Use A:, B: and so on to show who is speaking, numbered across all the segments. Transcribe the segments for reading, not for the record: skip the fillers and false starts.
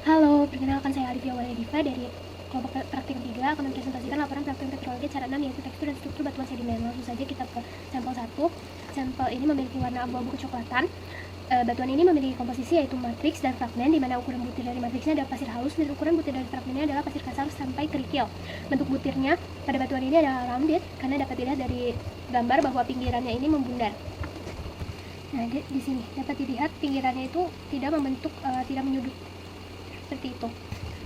A: Halo, perkenalkan saya Alivia Walediva dari kelompok praktikum 3 akan mempresentasikan laporan praktikum petrologi cara 6 yaitu tekstur dan struktur batuan sedimen. Langsung saja kita ke sampel 1. Sampel ini memiliki warna abu-abu kecoklatan. Batuan ini memiliki komposisi yaitu matriks dan fragmen, di mana ukuran butir dari matriksnya adalah pasir halus dan ukuran butir dari fragmennya adalah pasir kasar sampai kerikil. Bentuk butirnya pada batuan ini adalah rounded karena dapat dilihat dari gambar bahwa pinggirannya ini membundar. Nah, di sini dapat dilihat pinggirannya itu tidak membentuk, tidak menyudut seperti itu.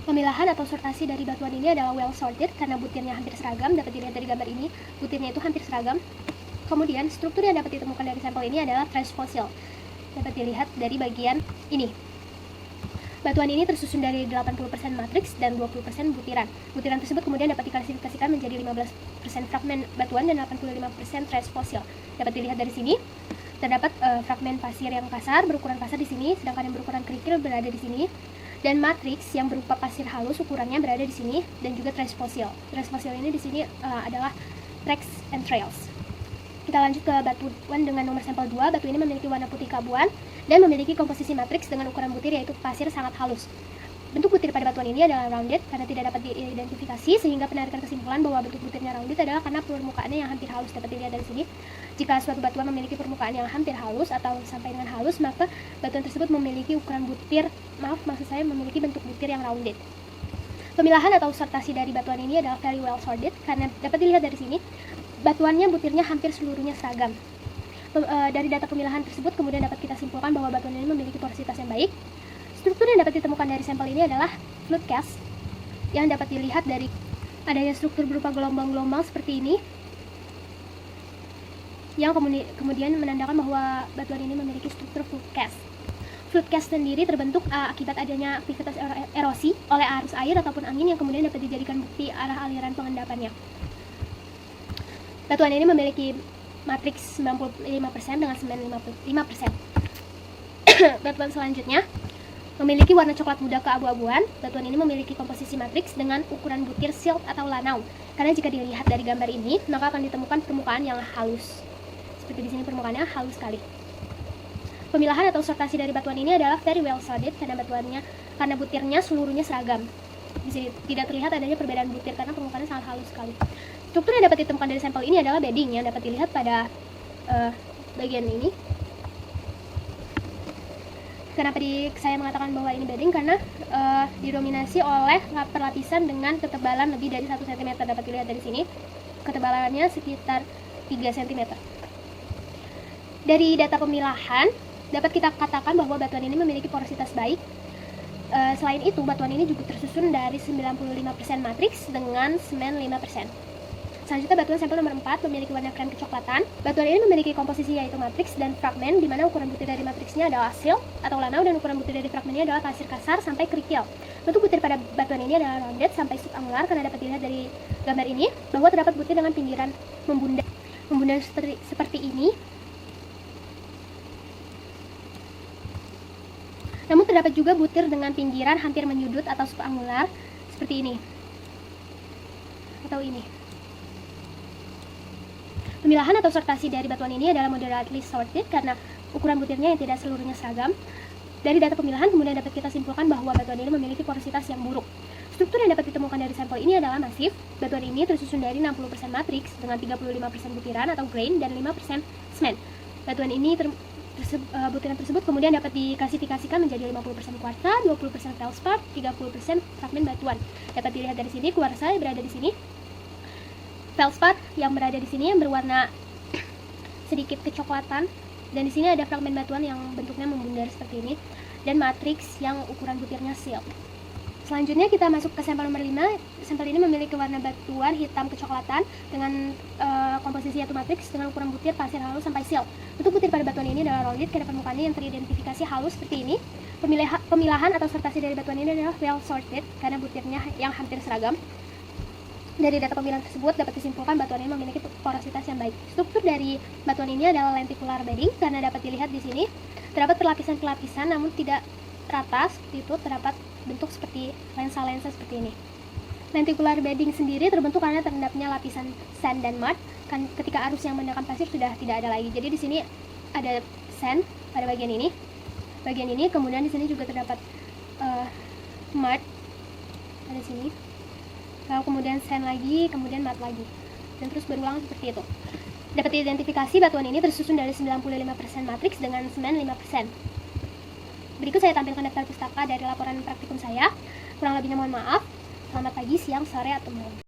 A: Pemilahan atau sortasi dari batuan ini adalah well sorted karena butirnya hampir seragam. Dapat dilihat dari gambar ini, butirnya itu hampir seragam. Kemudian struktur yang dapat ditemukan dari sampel ini adalah transfosil. Dapat dilihat dari bagian ini. Batuan ini tersusun dari 80% matriks dan 20% butiran. Butiran tersebut kemudian dapat diklasifikasikan menjadi 15% fragmen batuan dan 85% transfosil. Dapat dilihat dari sini. Terdapat fragmen pasir yang kasar berukuran kasar di sini, sedangkan yang berukuran kerikil berada di sini. Dan matriks yang berupa pasir halus ukurannya berada di sini, dan juga transfosil. Transfosil ini di sini adalah tracks and trails. Kita lanjut ke batuan dengan nomor sampel 2. Batu ini memiliki warna putih keabuan dan memiliki komposisi matriks dengan ukuran butir yaitu pasir sangat halus. Bentuk butir pada batuan ini adalah rounded karena tidak dapat diidentifikasi, sehingga penarikan kesimpulan bahwa bentuk butirnya rounded adalah karena permukaannya yang hampir halus. Dapat dilihat dari sini. Jika suatu batuan memiliki permukaan yang hampir halus atau sampai dengan halus, maka batuan tersebut memiliki memiliki bentuk butir yang rounded. Pemilahan atau sortasi dari batuan ini adalah very well sorted karena dapat dilihat dari sini, batuannya butirnya hampir seluruhnya seragam. Dari data pemilahan tersebut kemudian dapat kita simpulkan bahwa batuan ini memiliki porositas yang baik. Struktur yang dapat ditemukan dari sampel ini adalah fluid cast yang dapat dilihat dari adanya struktur berupa gelombang-gelombang seperti ini, yang kemudian menandakan bahwa batuan ini memiliki struktur fluid cast. Fluid cast sendiri terbentuk akibat adanya aktivitas erosi oleh arus air ataupun angin yang kemudian dapat dijadikan bukti arah aliran pengendapannya. Batuan ini memiliki matriks 95% dengan semen 55%. Batuan selanjutnya memiliki warna coklat muda keabu-abuan. Batuan ini memiliki komposisi matriks dengan ukuran butir silt atau lanau. Karena jika dilihat dari gambar ini, maka akan ditemukan permukaan yang halus. Seperti di sini permukaannya halus sekali. Pemilahan atau sortasi dari batuan ini adalah very well sorted karena butirnya seluruhnya seragam. Di sini tidak terlihat adanya perbedaan butir karena permukaannya sangat halus sekali. Struktur yang dapat ditemukan dari sampel ini adalah bedding yang dapat dilihat pada bagian ini. Kenapa saya mengatakan bahwa ini bedding? Karena didominasi oleh perlapisan dengan ketebalan lebih dari 1 cm. Dapat dilihat dari sini, ketebalannya sekitar 3 cm. Dari data pemilahan, dapat kita katakan bahwa batuan ini memiliki porositas baik. Selain itu, batuan ini juga tersusun dari 95% matriks dengan semen 5%. Selanjutnya, batuan sampel nomor 4 memiliki warna krem kecoklatan. Batuan ini memiliki komposisi yaitu matriks dan fragmen, di mana ukuran butir dari matriksnya adalah silt atau lanau dan ukuran butir dari fragmennya adalah pasir kasar sampai kerikil. Bentuk butir pada batuan ini adalah rounded sampai subangular karena dapat dilihat dari gambar ini bahwa terdapat butir dengan pinggiran membundar seperti ini. Namun terdapat juga butir dengan pinggiran hampir menyudut atau subangular seperti ini atau ini. Pemilahan atau sortasi dari batuan ini adalah moderately sorted karena ukuran butirnya yang tidak seluruhnya seragam. Dari data pemilahan kemudian dapat kita simpulkan bahwa batuan ini memiliki porositas yang buruk. Struktur yang dapat ditemukan dari sampel ini adalah masif. Batuan ini tersusun dari 60% matriks dengan 35% butiran atau grain dan 5% semen. Batuan ini butiran tersebut kemudian dapat diklasifikasikan menjadi 50% kuarsa, 20% feldspar, 30% fragmen batuan. Dapat dilihat dari sini, kuarsa berada di sini. Feldspar yang berada di sini yang berwarna sedikit kecoklatan, dan di sini ada fragmen batuan yang bentuknya membundar seperti ini, dan matriks yang ukuran butirnya silt. Selanjutnya kita masuk ke sampel nomor 5. Sampel ini memiliki warna batuan hitam kecoklatan dengan komposisi yaitu matriks dengan ukuran butir pasir halus sampai silt. Bentuk butir pada batuan ini adalah rounded karena permukaannya yang teridentifikasi halus seperti ini. Pemilahan atau sortasi dari batuan ini adalah well sorted karena butirnya yang hampir seragam. Dari data pemilahan tersebut dapat disimpulkan batuan ini memiliki porositas yang baik. Struktur dari batuan ini adalah lenticular bedding karena dapat dilihat di sini terdapat perlapisan-perlapisan namun tidak rata seperti itu, terdapat bentuk seperti lensa-lensa seperti ini. Lenticular bedding sendiri terbentuk karena terendapnya lapisan sand dan mud ketika arus yang mengendalikan pasir sudah tidak ada lagi. Jadi di sini ada sand pada bagian ini, kemudian di sini juga terdapat mat ada sini, lalu kemudian sand lagi, kemudian mat lagi, dan terus berulang seperti itu. Dapat identifikasi batuan ini tersusun dari 95% matriks dengan semen 5%. Berikut saya tampilkan daftar pustaka dari laporan praktikum saya. Kurang lebihnya mohon maaf. Selamat pagi, siang, sore, atau malam.